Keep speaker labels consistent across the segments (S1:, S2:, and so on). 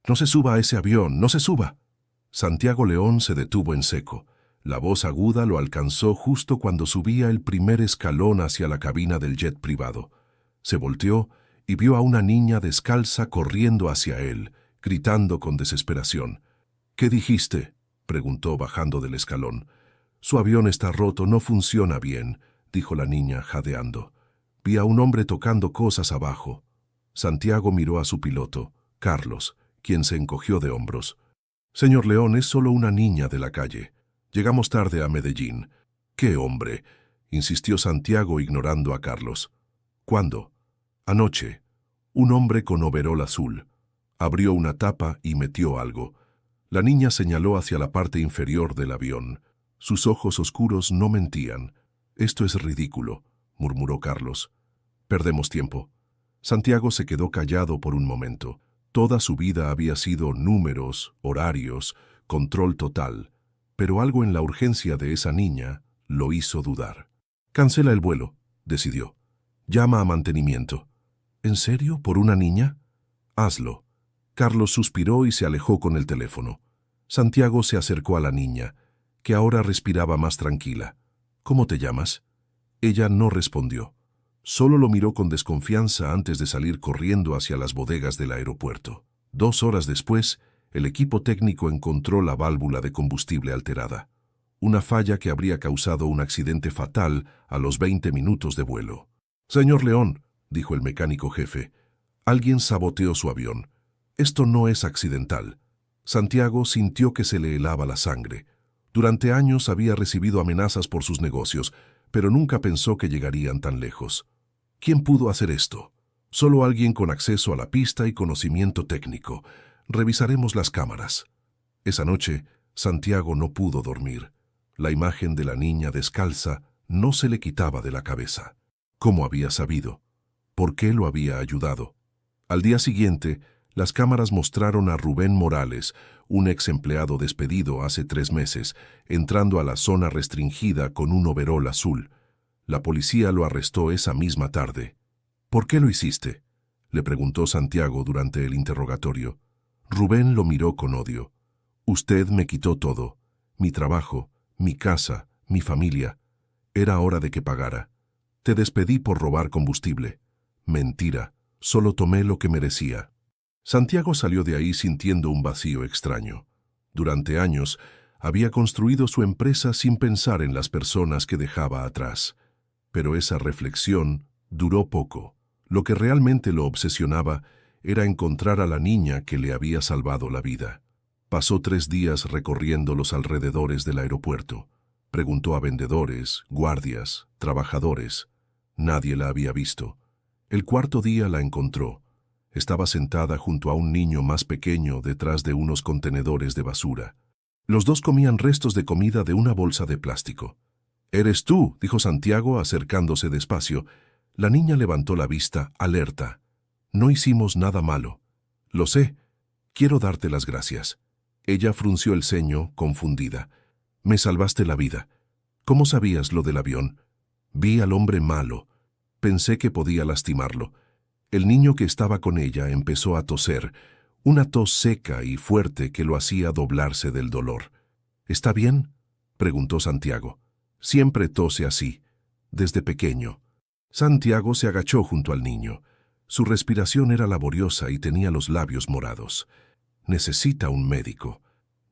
S1: No se suba a ese avión, no se suba. Santiago León se detuvo en seco. La voz aguda lo alcanzó justo cuando subía el primer escalón hacia la cabina del jet privado. Se volteó y vio a una niña descalza corriendo hacia él, gritando con desesperación. «¿Qué dijiste?», preguntó bajando del escalón. «Su avión está roto, no funciona bien», dijo la niña jadeando. «Vi a un hombre tocando cosas abajo». Santiago miró a su piloto, Carlos, quien se encogió de hombros. «Señor León, es solo una niña de la calle. Llegamos tarde a Medellín». «¿Qué hombre?», insistió Santiago ignorando a Carlos. «¿Cuándo?». «Anoche. Un hombre con overol azul. Abrió una tapa y metió algo». La niña señaló hacia la parte inferior del avión. Sus ojos oscuros no mentían. «Esto es ridículo», murmuró Carlos. «Perdemos tiempo». Santiago se quedó callado por un momento. Toda su vida había sido números, horarios, control total, pero algo en la urgencia de esa niña lo hizo dudar. «Cancela el vuelo», decidió. «Llama a mantenimiento». «¿En serio? ¿Por una niña?». «Hazlo». Carlos suspiró y se alejó con el teléfono. Santiago se acercó a la niña, que ahora respiraba más tranquila. «¿Cómo te llamas?». Ella no respondió. Solo lo miró con desconfianza antes de salir corriendo hacia las bodegas del aeropuerto. 2 horas después, el equipo técnico encontró la válvula de combustible alterada. Una falla que habría causado un accidente fatal a los 20 minutos de vuelo. «Señor León», dijo el mecánico jefe, «alguien saboteó su avión. Esto no es accidental». Santiago sintió que se le helaba la sangre. Durante años había recibido amenazas por sus negocios, pero nunca pensó que llegarían tan lejos. ¿Quién pudo hacer esto? Solo alguien con acceso a la pista y conocimiento técnico. Revisaremos las cámaras. Esa noche, Santiago no pudo dormir. La imagen de la niña descalza no se le quitaba de la cabeza. ¿Cómo había sabido? ¿Por qué lo había ayudado? Al día siguiente, las cámaras mostraron a Rubén Morales, un ex empleado despedido hace 3 meses, entrando a la zona restringida con un overol azul. La policía lo arrestó esa misma tarde. «¿Por qué lo hiciste?», le preguntó Santiago durante el interrogatorio. Rubén lo miró con odio. «Usted me quitó todo. Mi trabajo, mi casa, mi familia. Era hora de que pagara. Te despedí por robar combustible». «Mentira. Solo tomé lo que merecía». Santiago salió de ahí sintiendo un vacío extraño. Durante años, había construido su empresa sin pensar en las personas que dejaba atrás. Pero esa reflexión duró poco. Lo que realmente lo obsesionaba era encontrar a la niña que le había salvado la vida. Pasó 3 días recorriendo los alrededores del aeropuerto. Preguntó a vendedores, guardias, trabajadores. Nadie la había visto. El 4.º día la encontró. Estaba sentada junto a un niño más pequeño detrás de unos contenedores de basura. Los dos comían restos de comida de una bolsa de plástico. «¿Eres tú?», dijo Santiago acercándose despacio. La niña levantó la vista, alerta. «No hicimos nada malo». «Lo sé. Quiero darte las gracias». Ella frunció el ceño, confundida. «Me salvaste la vida. ¿Cómo sabías lo del avión?». «Vi al hombre malo. Pensé que podía lastimarlo». El niño que estaba con ella empezó a toser, una tos seca y fuerte que lo hacía doblarse del dolor. «¿Está bien?», preguntó Santiago. «Siempre tose así, desde pequeño». Santiago se agachó junto al niño. Su respiración era laboriosa y tenía los labios morados. «Necesita un médico».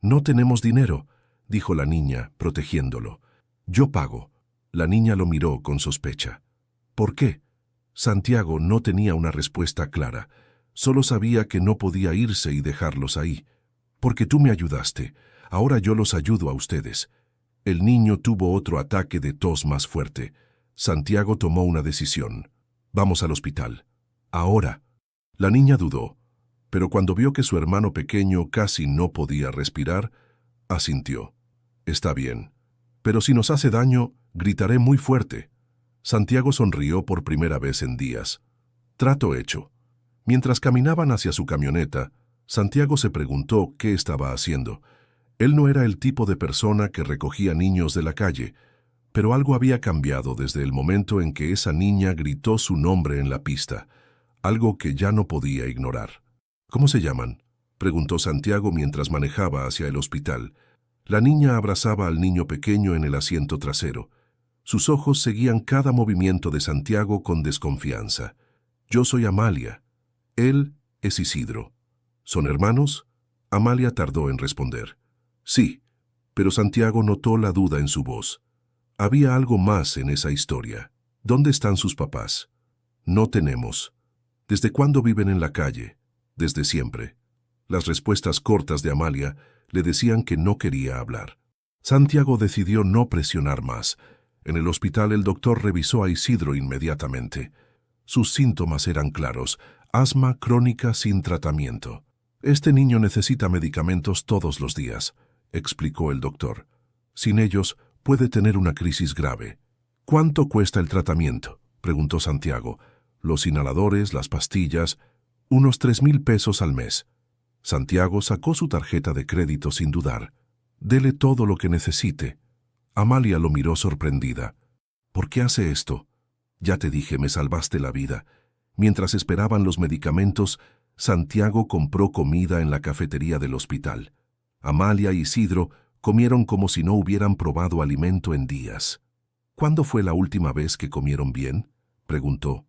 S1: «No tenemos dinero», dijo la niña, protegiéndolo. «Yo pago». La niña lo miró con sospecha. «¿Por qué?». Santiago no tenía una respuesta clara. Solo sabía que no podía irse y dejarlos ahí. «Porque tú me ayudaste. Ahora yo los ayudo a ustedes». El niño tuvo otro ataque de tos más fuerte. Santiago tomó una decisión. «Vamos al hospital». «Ahora». La niña dudó, pero cuando vio que su hermano pequeño casi no podía respirar, asintió. «Está bien. Pero si nos hace daño, gritaré muy fuerte». Santiago sonrió por primera vez en días. Trato hecho. Mientras caminaban hacia su camioneta, Santiago se preguntó qué estaba haciendo. Él no era el tipo de persona que recogía niños de la calle, pero algo había cambiado desde el momento en que esa niña gritó su nombre en la pista, algo que ya no podía ignorar. «¿Cómo se llaman?», preguntó Santiago mientras manejaba hacia el hospital. La niña abrazaba al niño pequeño en el asiento trasero. Sus ojos seguían cada movimiento de Santiago con desconfianza. Yo soy Amalia. Él es Isidro. ¿Son hermanos? Amalia tardó en responder. Sí, pero Santiago notó la duda en su voz. Había algo más en esa historia. ¿Dónde están sus papás? No tenemos. ¿Desde cuándo viven en la calle? Desde siempre. Las respuestas cortas de Amalia le decían que no quería hablar. Santiago decidió no presionar más. En el hospital el doctor revisó a Isidro inmediatamente. Sus síntomas eran claros: asma crónica sin tratamiento. Este niño necesita medicamentos todos los días, explicó el doctor. Sin ellos puede tener una crisis grave. ¿Cuánto cuesta el tratamiento?, preguntó Santiago. Los inhaladores, las pastillas, unos 3,000 pesos al mes. Santiago sacó su tarjeta de crédito sin dudar. Dele todo lo que necesite. Amalia lo miró sorprendida. ¿Por qué hace esto? Ya te dije, me salvaste la vida. Mientras esperaban los medicamentos, Santiago compró comida en la cafetería del hospital. Amalia y Isidro comieron como si no hubieran probado alimento en días. ¿Cuándo fue la última vez que comieron bien?, preguntó.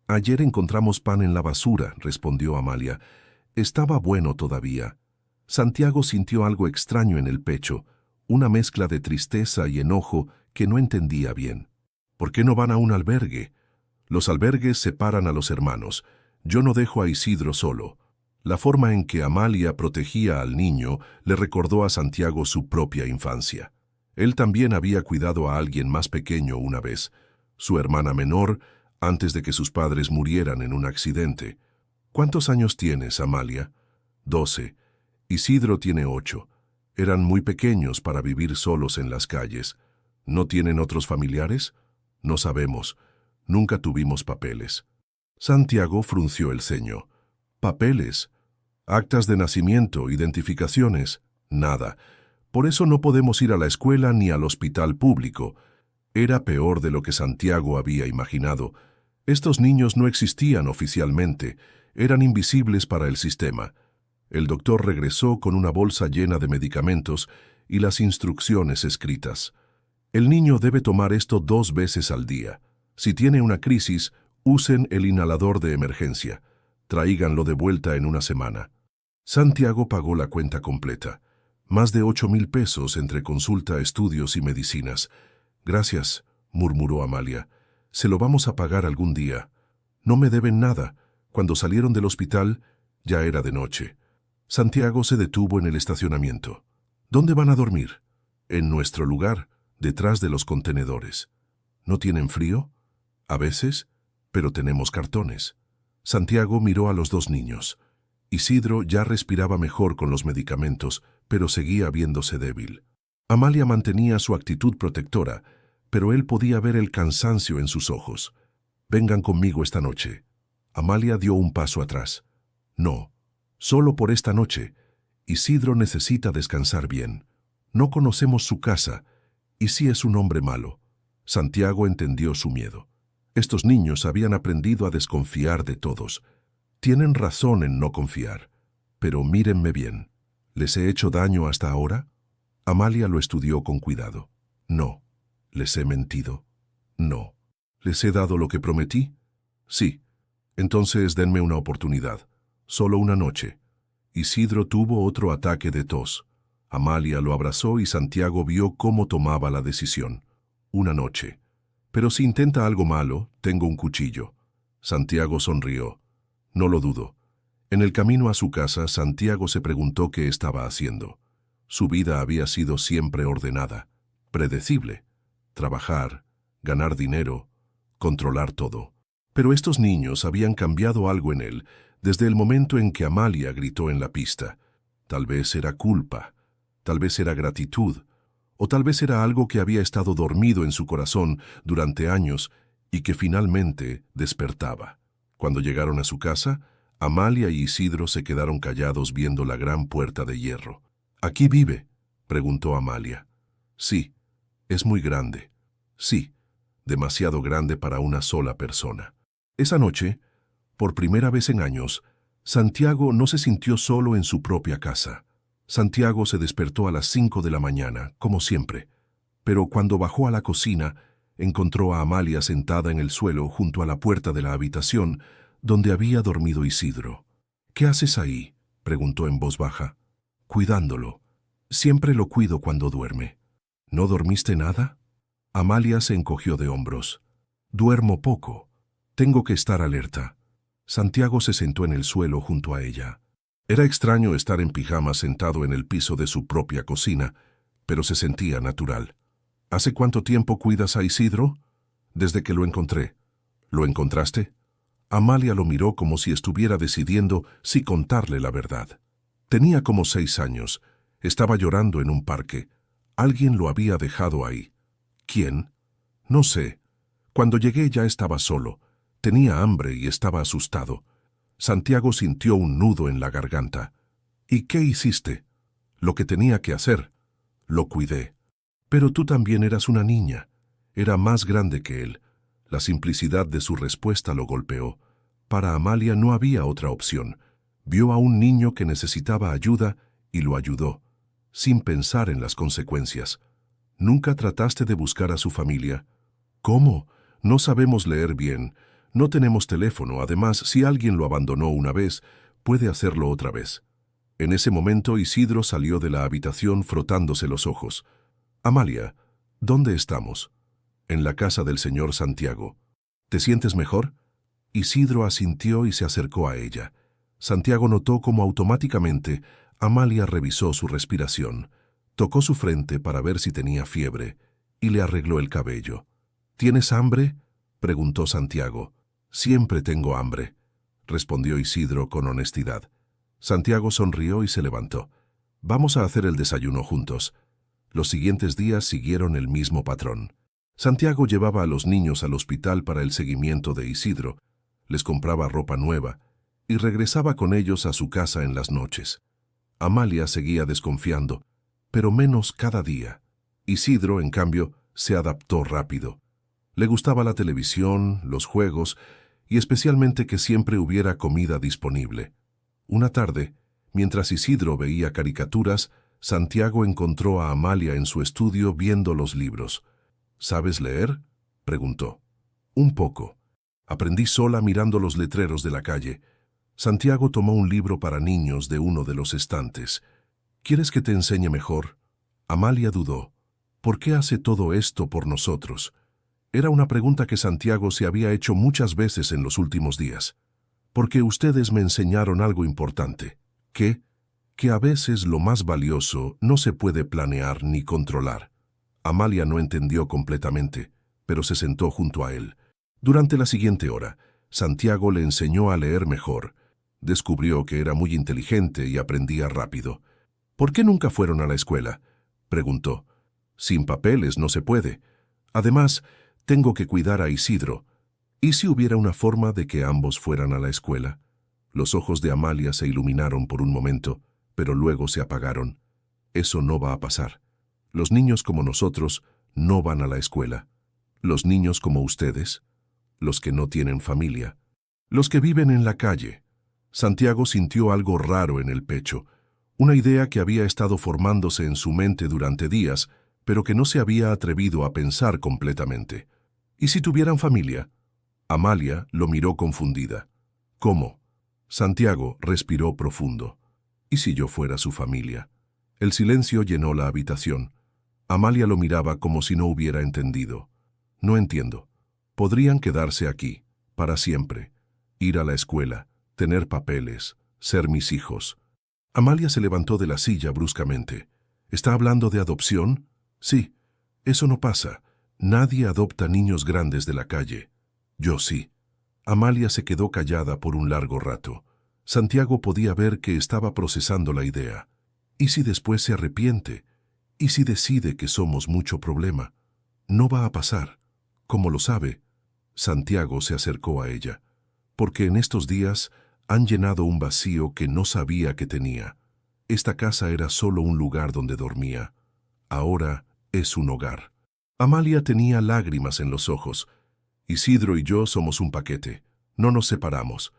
S1: Ayer encontramos pan en la basura, respondió Amalia. Estaba bueno todavía. Santiago sintió algo extraño en el pecho, una mezcla de tristeza y enojo que no entendía bien. ¿Por qué no van a un albergue? Los albergues separan a los hermanos. Yo no dejo a Isidro solo. La forma en que Amalia protegía al niño le recordó a Santiago su propia infancia. Él también había cuidado a alguien más pequeño una vez, su hermana menor, antes de que sus padres murieran en un accidente. ¿Cuántos años tienes, Amalia? 12. Isidro tiene 8. Eran muy pequeños para vivir solos en las calles. ¿No tienen otros familiares? No sabemos. Nunca tuvimos papeles. Santiago frunció el ceño. ¿Papeles? Actas de nacimiento, identificaciones, nada. Por eso no podemos ir a la escuela ni al hospital público. Era peor de lo que Santiago había imaginado. Estos niños no existían oficialmente, eran invisibles para el sistema. El doctor regresó con una bolsa llena de medicamentos y las instrucciones escritas. El niño debe tomar esto 2 veces al día. Si tiene una crisis, usen el inhalador de emergencia. Tráiganlo de vuelta en una semana. Santiago pagó la cuenta completa. Más de 8,000 pesos entre consulta, estudios y medicinas. Gracias, murmuró Amalia. Se lo vamos a pagar algún día. No me deben nada. Cuando salieron del hospital, ya era de noche. Santiago se detuvo en el estacionamiento. ¿Dónde van a dormir? En nuestro lugar, detrás de los contenedores. ¿No tienen frío? A veces, pero tenemos cartones. Santiago miró a los 2 niños. Isidro ya respiraba mejor con los medicamentos, pero seguía viéndose débil. Amalia mantenía su actitud protectora, pero él podía ver el cansancio en sus ojos. Vengan conmigo esta noche. Amalia dio un paso atrás. No, solo por esta noche. Isidro necesita descansar bien. No conocemos su casa, y sí es un hombre malo. Santiago entendió su miedo. Estos niños habían aprendido a desconfiar de todos. Tienen razón en no confiar. Pero mírenme bien. ¿Les he hecho daño hasta ahora? Amalia lo estudió con cuidado. No. ¿Les he mentido? No. ¿Les he dado lo que prometí? Sí. Entonces denme una oportunidad. Solo una noche. Isidro tuvo otro ataque de tos. Amalia lo abrazó y Santiago vio cómo tomaba la decisión. Una noche. Pero si intenta algo malo, tengo un cuchillo. Santiago sonrió. No lo dudo. En el camino a su casa, Santiago se preguntó qué estaba haciendo. Su vida había sido siempre ordenada, predecible. Trabajar, ganar dinero, controlar todo. Pero estos niños habían cambiado algo en él desde el momento en que Amalia gritó en la pista. Tal vez era culpa, tal vez era gratitud, o tal vez era algo que había estado dormido en su corazón durante años y que finalmente despertaba. Cuando llegaron a su casa, Amalia y Isidro se quedaron callados viendo la gran puerta de hierro. ¿Aquí vive?, preguntó Amalia. Sí, es muy grande. Sí, demasiado grande para una sola persona. Esa noche, por primera vez en años, Santiago no se sintió solo en su propia casa. Santiago se despertó a las 5 de la mañana, como siempre, pero cuando bajó a la cocina, encontró a Amalia sentada en el suelo junto a la puerta de la habitación donde había dormido Isidro. «¿Qué haces ahí?», preguntó en voz baja. «Cuidándolo. Siempre lo cuido cuando duerme». «¿No dormiste nada?». Amalia se encogió de hombros. «Duermo poco. Tengo que estar alerta». Santiago se sentó en el suelo junto a ella. Era extraño estar en pijama sentado en el piso de su propia cocina, pero se sentía natural. «¿Hace cuánto tiempo cuidas a Isidro?». «Desde que lo encontré». «¿Lo encontraste?». Amalia lo miró como si estuviera decidiendo si contarle la verdad. Tenía como 6 años. Estaba llorando en un parque. Alguien lo había dejado ahí. ¿Quién? No sé. Cuando llegué ya estaba solo. Tenía hambre y estaba asustado. Santiago sintió un nudo en la garganta. «¿Y qué hiciste?». «Lo que tenía que hacer. Lo cuidé». «Pero tú también eras una niña». Era más grande que él. La simplicidad de su respuesta lo golpeó. Para Amalia no había otra opción. Vio a un niño que necesitaba ayuda y lo ayudó, sin pensar en las consecuencias. «¿Nunca trataste de buscar a su familia?». «¿Cómo? No sabemos leer bien. No tenemos teléfono. Además, si alguien lo abandonó una vez, puede hacerlo otra vez». En ese momento Isidro salió de la habitación frotándose los ojos. «Amalia, ¿dónde estamos?». «En la casa del señor Santiago». «¿Te sientes mejor?». Isidro asintió y se acercó a ella. Santiago notó cómo automáticamente Amalia revisó su respiración, tocó su frente para ver si tenía fiebre y le arregló el cabello. «¿Tienes hambre?», preguntó Santiago. «Siempre tengo hambre», respondió Isidro con honestidad. Santiago sonrió y se levantó. «Vamos a hacer el desayuno juntos». Los siguientes días siguieron el mismo patrón. Santiago llevaba a los niños al hospital para el seguimiento de Isidro, les compraba ropa nueva y regresaba con ellos a su casa en las noches. Amalia seguía desconfiando, pero menos cada día. Isidro, en cambio, se adaptó rápido. Le gustaba la televisión, los juegos y especialmente que siempre hubiera comida disponible. Una tarde, mientras Isidro veía caricaturas, Santiago encontró a Amalia en su estudio viendo los libros. «¿Sabes leer?», preguntó. «Un poco. Aprendí sola mirando los letreros de la calle». Santiago tomó un libro para niños de uno de los estantes. «¿Quieres que te enseñe mejor?». Amalia dudó. «¿Por qué hace todo esto por nosotros?». Era una pregunta que Santiago se había hecho muchas veces en los últimos días. «Porque ustedes me enseñaron algo importante. ¿Qué?». «Que a veces lo más valioso no se puede planear ni controlar». Amalia no entendió completamente, pero se sentó junto a él. Durante la siguiente hora, Santiago le enseñó a leer mejor. Descubrió que era muy inteligente y aprendía rápido. «¿Por qué nunca fueron a la escuela?», preguntó. «Sin papeles no se puede. Además, tengo que cuidar a Isidro». «¿Y si hubiera una forma de que ambos fueran a la escuela?». Los ojos de Amalia se iluminaron por un momento, pero luego se apagaron. «Eso no va a pasar. Los niños como nosotros no van a la escuela. Los niños como ustedes, los que no tienen familia, los que viven en la calle». Santiago sintió algo raro en el pecho, una idea que había estado formándose en su mente durante días, pero que no se había atrevido a pensar completamente. «¿Y si tuvieran familia?». Amalia lo miró confundida. «¿Cómo?». Santiago respiró profundo. «¿Y si yo fuera su familia?». El silencio llenó la habitación. Amalia lo miraba como si no hubiera entendido. «No entiendo. Podrían quedarse aquí, para siempre, ir a la escuela, tener papeles, ser mis hijos». Amalia se levantó de la silla bruscamente. «¿Está hablando de adopción?». «Sí, eso no pasa. Nadie adopta niños grandes de la calle». «Yo sí». Amalia se quedó callada por un largo rato. Santiago podía ver que estaba procesando la idea. ¿Y si después se arrepiente? ¿Y si decide que somos mucho problema? No va a pasar. ¿Cómo lo sabe? Santiago se acercó a ella. «Porque en estos días han llenado un vacío que no sabía que tenía. Esta casa era solo un lugar donde dormía. Ahora es un hogar». Amalia tenía lágrimas en los ojos. «Isidro y yo somos un paquete. No nos separamos».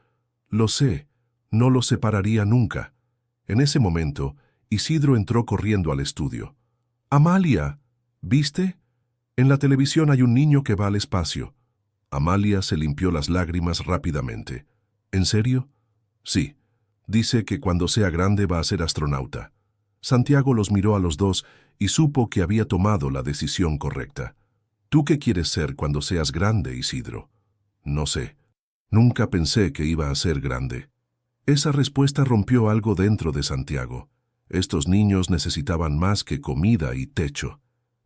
S1: «Lo sé. No los separaría nunca. En ese momento, Isidro entró corriendo al estudio. «Amalia, ¿viste? En la televisión hay un niño que va al espacio». Amalia se limpió las lágrimas rápidamente. «¿En serio?» «Sí. Dice que cuando sea grande va a ser astronauta». Santiago los miró a los dos y supo que había tomado la decisión correcta. «¿Tú qué quieres ser cuando seas grande, Isidro?» «No sé. Nunca pensé que iba a ser grande». Esa respuesta rompió algo dentro de Santiago. Estos niños necesitaban más que comida y techo.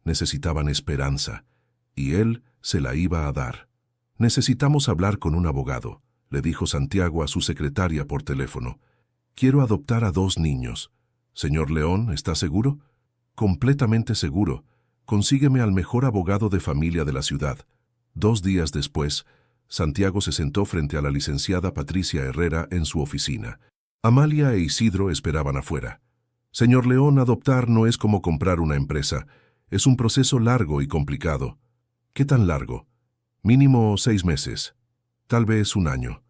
S1: Necesitaban esperanza, y él se la iba a dar. «Necesitamos hablar con un abogado», le dijo Santiago a su secretaria por teléfono. «Quiero adoptar a 2 niños. Señor León, ¿está seguro?» «Completamente seguro. Consígueme al mejor abogado de familia de la ciudad». 2 días después, Santiago se sentó frente a la licenciada Patricia Herrera en su oficina. Amalia e Isidro esperaban afuera. «Señor León, adoptar no es como comprar una empresa. Es un proceso largo y complicado». «¿Qué tan largo?» «Mínimo 6 meses. Tal vez 1 año.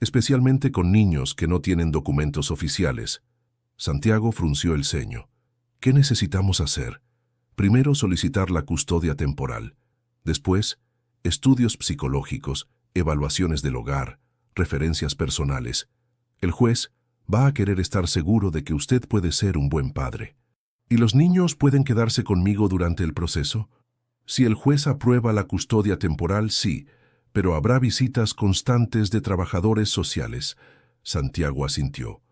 S1: Especialmente con niños que no tienen documentos oficiales». Santiago frunció el ceño. «¿Qué necesitamos hacer?» «Primero solicitar la custodia temporal. Después, estudios psicológicos, evaluaciones del hogar, referencias personales. El juez va a querer estar seguro de que usted puede ser un buen padre». «¿Y los niños pueden quedarse conmigo durante el proceso?» «Si el juez aprueba la custodia temporal, sí, pero habrá visitas constantes de trabajadores sociales». Santiago asintió.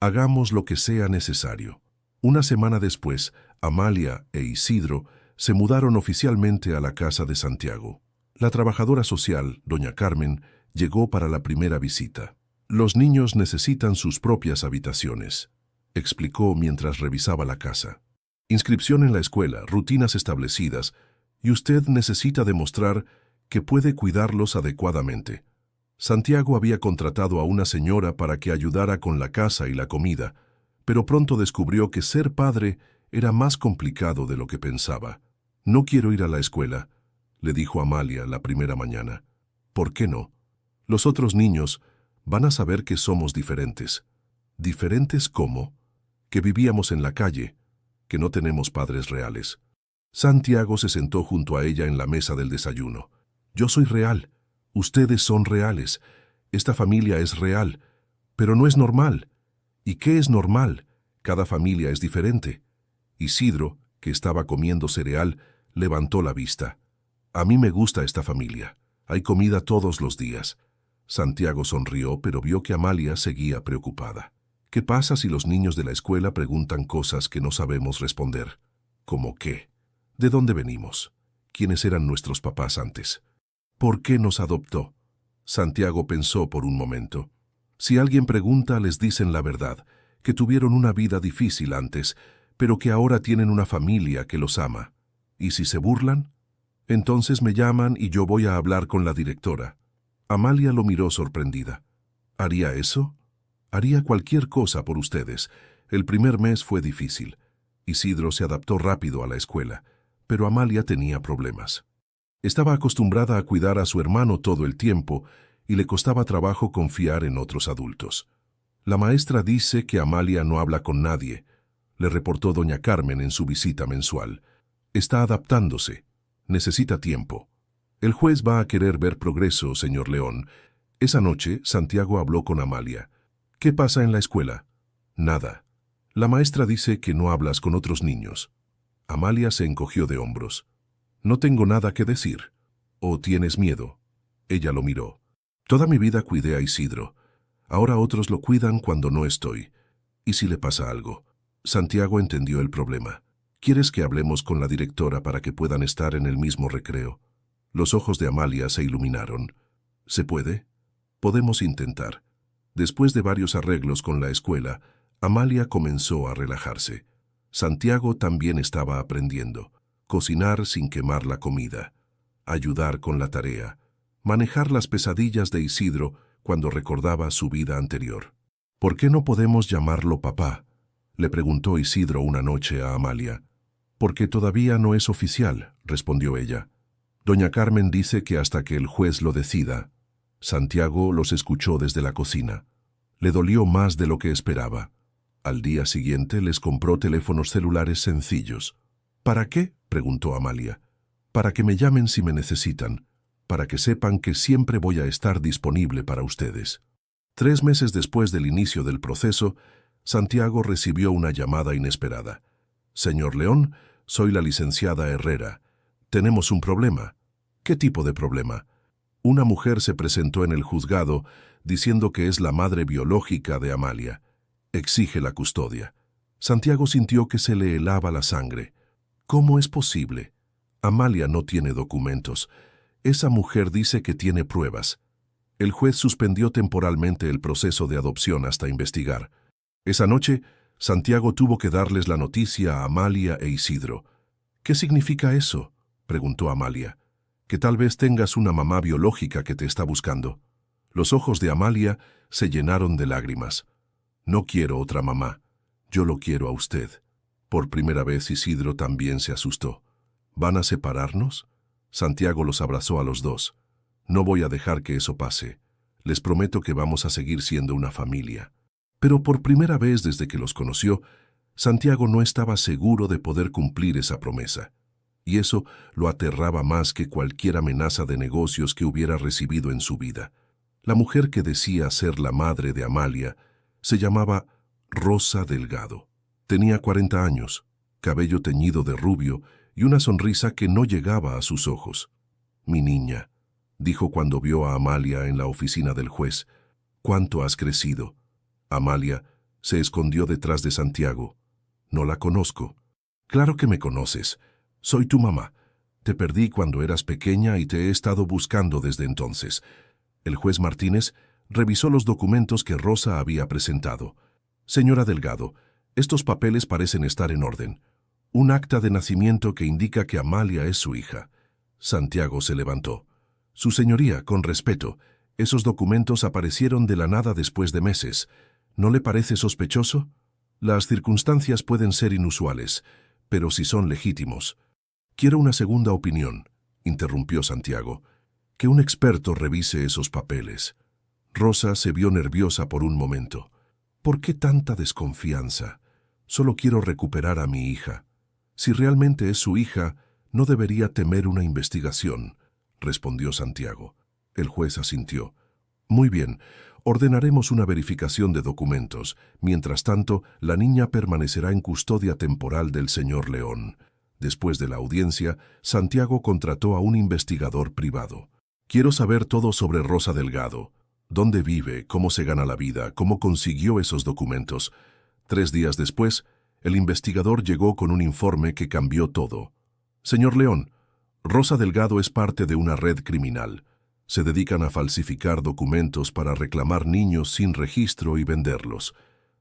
S1: «Hagamos lo que sea necesario». 1 semana después, Amalia e Isidro se mudaron oficialmente a la casa de Santiago. La trabajadora social, doña Carmen, llegó para la primera visita. «Los niños necesitan sus propias habitaciones», explicó mientras revisaba la casa. «Inscripción en la escuela, rutinas establecidas, y usted necesita demostrar que puede cuidarlos adecuadamente». Santiago había contratado a una señora para que ayudara con la casa y la comida, pero pronto descubrió que ser padre era más complicado de lo que pensaba. «No quiero ir a la escuela», le dijo Amalia la primera mañana. «¿Por qué no? Los otros niños van a saber que somos diferentes». «¿Diferentes cómo?» «Que vivíamos en la calle, que no tenemos padres reales». Santiago se sentó junto a ella en la mesa del desayuno. «Yo soy real. Ustedes son reales. Esta familia es real. Pero no es normal. ¿Y qué es normal? Cada familia es diferente». Isidro, que estaba comiendo cereal, levantó la vista. «A mí me gusta esta familia. Hay comida todos los días». Santiago sonrió, pero vio que Amalia seguía preocupada. «¿Qué pasa si los niños de la escuela preguntan cosas que no sabemos responder?» «¿Cómo qué? ¿De dónde venimos? ¿Quiénes eran nuestros papás antes? ¿Por qué nos adoptó?» Santiago pensó por un momento. «Si alguien pregunta, les dicen la verdad, que tuvieron una vida difícil antes, pero que ahora tienen una familia que los ama. ¿Y si se burlan? Entonces me llaman y yo voy a hablar con la directora». Amalia lo miró sorprendida. «¿Haría eso? Haría cualquier cosa por ustedes. El primer mes fue difícil. Isidro se adaptó rápido a la escuela, pero Amalia tenía problemas. Estaba acostumbrada a cuidar a su hermano todo el tiempo y le costaba trabajo confiar en otros adultos. La maestra dice que Amalia no habla con nadie», le reportó doña Carmen en su visita mensual. «Está adaptándose. Necesita tiempo. El juez va a querer ver progreso, señor León». Esa noche, Santiago habló con Amalia. «¿Qué pasa en la escuela?» «Nada. La maestra dice que no hablas con otros niños». Amalia se encogió de hombros. «No tengo nada que decir». «¿O tienes miedo?» Ella lo miró. «Toda mi vida cuidé a Isidro. Ahora otros lo cuidan cuando no estoy. ¿Y si le pasa algo?» Santiago entendió el problema. «¿Quieres que hablemos con la directora para que puedan estar en el mismo recreo?» Los ojos de Amalia se iluminaron. «¿Se puede? Podemos intentar». Después de varios arreglos con la escuela, Amalia comenzó a relajarse. Santiago también estaba aprendiendo. Cocinar sin quemar la comida. Ayudar con la tarea. Manejar las pesadillas de Isidro cuando recordaba su vida anterior. «¿Por qué no podemos llamarlo papá?», le preguntó Isidro una noche a Amalia. «Porque todavía no es oficial», respondió ella. «Doña Carmen dice que hasta que el juez lo decida». Santiago los escuchó desde la cocina. Le dolió más de lo que esperaba. Al día siguiente les compró teléfonos celulares sencillos. ¿Para qué?, preguntó Amalia. Para que me llamen si me necesitan, para que sepan que siempre voy a estar disponible para ustedes. 3 meses después del inicio del proceso, Santiago recibió una llamada inesperada. Señor León, soy la licenciada Herrera. Tenemos un problema. ¿Qué tipo de problema? Una mujer se presentó en el juzgado diciendo que es la madre biológica de Amalia. Exige la custodia. Santiago sintió que se le helaba la sangre. ¿Cómo es posible? Amalia no tiene documentos. Esa mujer dice que tiene pruebas. El juez suspendió temporalmente el proceso de adopción hasta investigar. Esa noche, Santiago tuvo que darles la noticia a Amalia e Isidro. ¿Qué significa eso?, preguntó Amalia. Que tal vez tengas una mamá biológica que te está buscando. Los ojos de Amalia se llenaron de lágrimas. No quiero otra mamá. Yo lo quiero a usted. Por primera vez Isidro también se asustó. ¿Van a separarnos? Santiago los abrazó a los dos. No voy a dejar que eso pase. Les prometo que vamos a seguir siendo una familia. Pero por primera vez desde que los conoció, Santiago no estaba seguro de poder cumplir esa promesa. Y eso lo aterraba más que cualquier amenaza de negocios que hubiera recibido en su vida. La mujer que decía ser la madre de Amalia se llamaba Rosa Delgado. Tenía 40 años, cabello teñido de rubio y una sonrisa que no llegaba a sus ojos. «Mi niña», dijo cuando vio a Amalia en la oficina del juez, «¿cuánto has crecido?» Amalia se escondió detrás de Santiago. «No la conozco». «Claro que me conoces. Soy tu mamá. Te perdí cuando eras pequeña y te he estado buscando desde entonces». El juez Martínez revisó los documentos que Rosa había presentado. «Señora Delgado, estos papeles parecen estar en orden. Un acta de nacimiento que indica que Amalia es su hija». Santiago se levantó. «Su señoría, con respeto, esos documentos aparecieron de la nada después de meses. ¿No le parece sospechoso? Las circunstancias pueden ser inusuales, pero si son legítimos». «Quiero una segunda opinión», interrumpió Santiago. «Que un experto revise esos papeles». Rosa se vio nerviosa por un momento. «¿Por qué tanta desconfianza? Solo quiero recuperar a mi hija. Si realmente es su hija, no debería temer una investigación», respondió Santiago. El juez asintió. «Muy bien, ordenaremos una verificación de documentos. Mientras tanto, la niña permanecerá en custodia temporal del señor León». Después de la audiencia, Santiago contrató a un investigador privado. «Quiero saber todo sobre Rosa Delgado. ¿Dónde vive? ¿Cómo se gana la vida? ¿Cómo consiguió esos documentos?». 3 días después, el investigador llegó con un informe que cambió todo. «Señor León, Rosa Delgado es parte de una red criminal. Se dedican a falsificar documentos para reclamar niños sin registro y venderlos».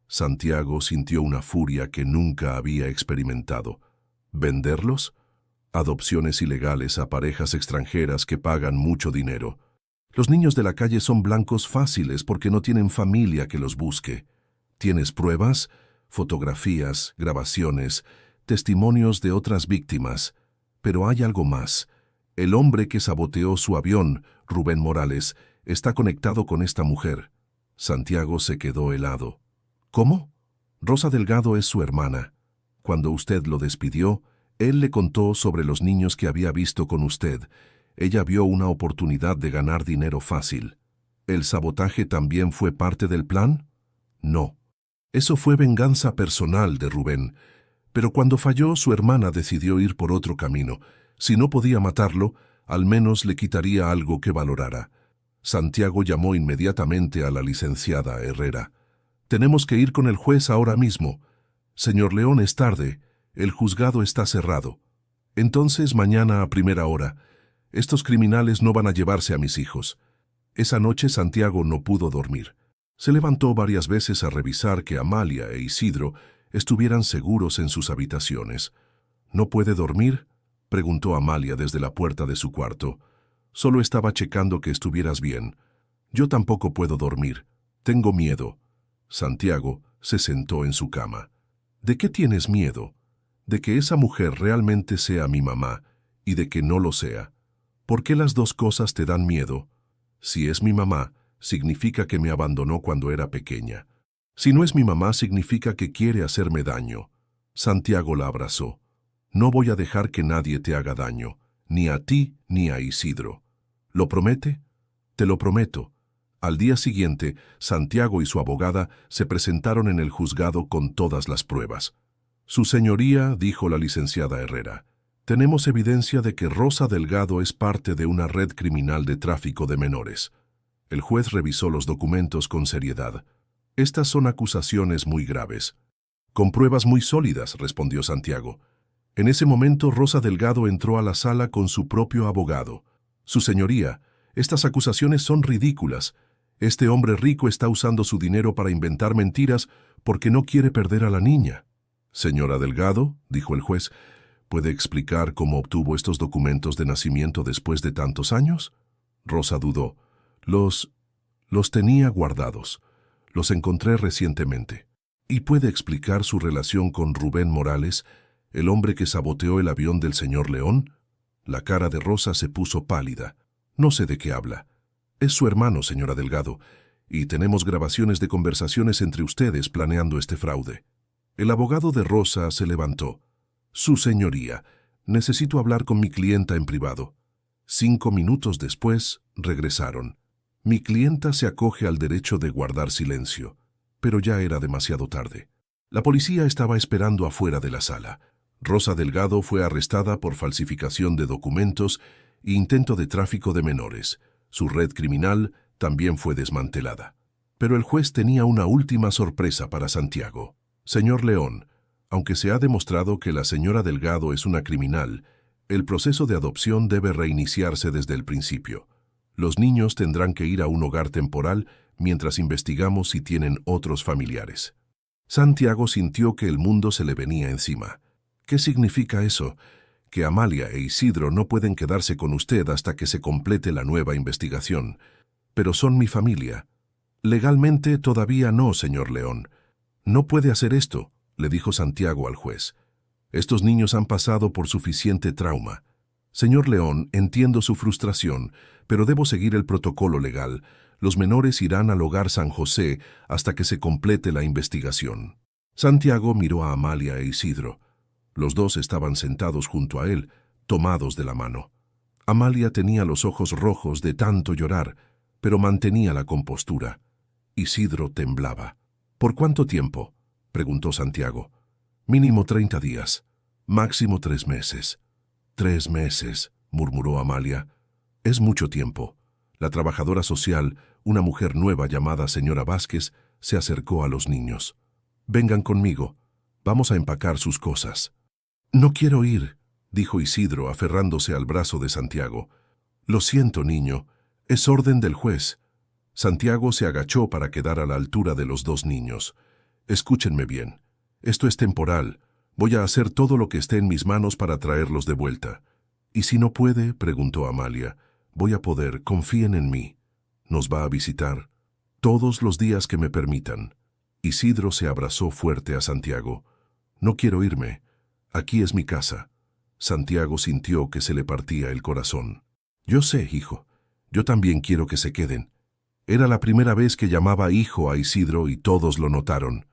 S1: Santiago sintió una furia que nunca había experimentado. ¿Venderlos? Adopciones ilegales a parejas extranjeras que pagan mucho dinero. Los niños de la calle son blancos fáciles porque no tienen familia que los busque. ¿Tienes pruebas? Fotografías, grabaciones, testimonios de otras víctimas. Pero hay algo más. El hombre que saboteó su avión, Rubén Morales, está conectado con esta mujer. Santiago se quedó helado. ¿Cómo? Rosa Delgado es su hermana. Cuando usted lo despidió, él le contó sobre los niños que había visto con usted. Ella vio una oportunidad de ganar dinero fácil. ¿El sabotaje también fue parte del plan? No. Eso fue venganza personal de Rubén. Pero cuando falló, su hermana decidió ir por otro camino. Si no podía matarlo, al menos le quitaría algo que valorara. Santiago llamó inmediatamente a la licenciada Herrera. «Tenemos que ir con el juez ahora mismo. Señor León, es tarde. El juzgado está cerrado. Entonces mañana a primera hora. Estos criminales no van a llevarse a mis hijos». Esa noche Santiago no pudo dormir. Se levantó varias veces a revisar que Amalia e Isidro estuvieran seguros en sus habitaciones. «¿No puede dormir?», preguntó Amalia desde la puerta de su cuarto. «Solo estaba checando que estuvieras bien». «Yo tampoco puedo dormir. Tengo miedo». Santiago se sentó en su cama. «¿De qué tienes miedo? ¿De que esa mujer realmente sea mi mamá y de que no lo sea? ¿Por qué las dos cosas te dan miedo? Si es mi mamá, significa que me abandonó cuando era pequeña. Si no es mi mamá, significa que quiere hacerme daño. Santiago la abrazó. No voy a dejar que nadie te haga daño, ni a ti ni a Isidro. ¿Lo promete? Te lo prometo. Al día siguiente, Santiago y su abogada se presentaron en el juzgado con todas las pruebas. Su señoría, dijo la licenciada Herrera, tenemos evidencia de que Rosa Delgado es parte de una red criminal de tráfico de menores. El juez revisó los documentos con seriedad. Estas son acusaciones muy graves. Con pruebas muy sólidas, respondió Santiago. En ese momento, Rosa Delgado entró a la sala con su propio abogado. Su señoría, estas acusaciones son ridículas. Este hombre rico está usando su dinero para inventar mentiras porque no quiere perder a la niña. Señora Delgado, dijo el juez, ¿puede explicar cómo obtuvo estos documentos de nacimiento después de tantos años? Rosa dudó. Los tenía guardados. Los encontré recientemente. ¿Y puede explicar su relación con Rubén Morales, el hombre que saboteó el avión del señor León? La cara de Rosa se puso pálida. No sé de qué habla. Es su hermano, señora Delgado, y tenemos grabaciones de conversaciones entre ustedes planeando este fraude. El abogado de Rosa se levantó. Su señoría, necesito hablar con mi clienta en privado. 5 minutos después, regresaron. Mi clienta se acoge al derecho de guardar silencio, pero ya era demasiado tarde. La policía estaba esperando afuera de la sala. Rosa Delgado fue arrestada por falsificación de documentos e intento de tráfico de menores. Su red criminal también fue desmantelada. Pero el juez tenía una última sorpresa para Santiago. Señor León, aunque se ha demostrado que la señora Delgado es una criminal, el proceso de adopción debe reiniciarse desde el principio. Los niños tendrán que ir a un hogar temporal mientras investigamos si tienen otros familiares. Santiago sintió que el mundo se le venía encima. ¿Qué significa eso? Que Amalia e Isidro no pueden quedarse con usted hasta que se complete la nueva investigación. Pero son mi familia. Legalmente todavía no, señor León. No puede hacer esto, le dijo Santiago al juez. Estos niños han pasado por suficiente trauma. Señor León, entiendo su frustración, pero debo seguir el protocolo legal. Los menores irán al hogar San José hasta que se complete la investigación. Santiago miró a Amalia e Isidro. Los dos estaban sentados junto a él, tomados de la mano. Amalia tenía los ojos rojos de tanto llorar, pero mantenía la compostura. Isidro temblaba. ¿Por cuánto tiempo?, preguntó Santiago. Mínimo 30 días, máximo 3 meses. 3 meses, murmuró Amalia. Es mucho tiempo. La trabajadora social, una mujer nueva llamada señora Vázquez, se acercó a los niños. Vengan conmigo. Vamos a empacar sus cosas. No quiero ir, dijo Isidro aferrándose al brazo de Santiago. Lo siento, niño. Es orden del juez. Santiago se agachó para quedar a la altura de los dos niños. Escúchenme bien. Esto es temporal. Voy a hacer todo lo que esté en mis manos para traerlos de vuelta. ¿Y si no puede?, preguntó Amalia. Voy a poder, confíen en mí. ¿Nos va a visitar? Todos los días que me permitan. Isidro se abrazó fuerte a Santiago. No quiero irme. Aquí es mi casa. Santiago sintió que se le partía el corazón. Yo sé, hijo. Yo también quiero que se queden. Era la primera vez que llamaba hijo a Isidro y todos lo notaron.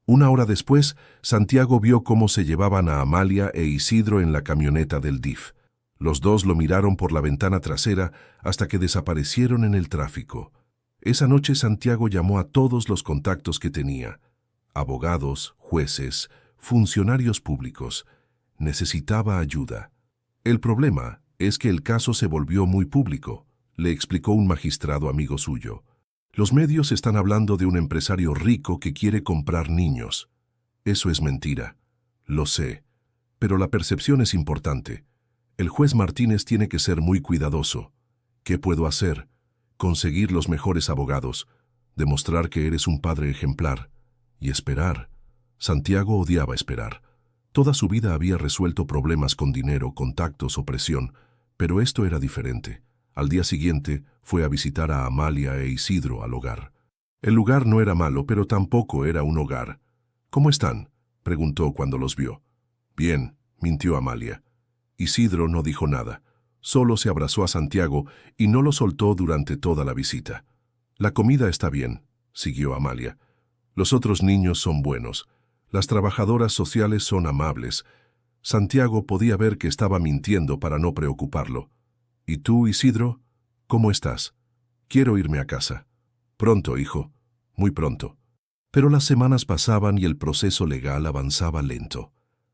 S1: 1 hora después, Santiago vio cómo se llevaban a Amalia e Isidro en la camioneta del DIF. Los dos lo miraron por la ventana trasera hasta que desaparecieron en el tráfico. Esa noche Santiago llamó a todos los contactos que tenía. Abogados, jueces, funcionarios públicos. Necesitaba ayuda. El problema es que el caso se volvió muy público, le explicó un magistrado amigo suyo. Los medios están hablando de un empresario rico que quiere comprar niños. Eso es mentira. Lo sé. Pero la percepción es importante. El juez Martínez tiene que ser muy cuidadoso. ¿Qué puedo hacer? Conseguir los mejores abogados, demostrar que eres un padre ejemplar y esperar. Santiago odiaba esperar. Toda su vida había resuelto problemas con dinero, contactos o presión, pero esto era diferente. Al día siguiente fue a visitar a Amalia e Isidro al hogar. El lugar no era malo, pero tampoco era un hogar. ¿Cómo están?, preguntó cuando los vio. Bien, mintió Amalia. Isidro no dijo nada. Solo se abrazó a Santiago y no lo soltó durante toda la visita. La comida está bien, siguió Amalia. Los otros niños son buenos. Las trabajadoras sociales son amables. Santiago podía ver que estaba mintiendo para no preocuparlo. ¿Y tú, Isidro? ¿Cómo estás? Quiero irme a casa. Pronto, hijo. Muy pronto. Pero las semanas pasaban y el proceso legal avanzaba lento.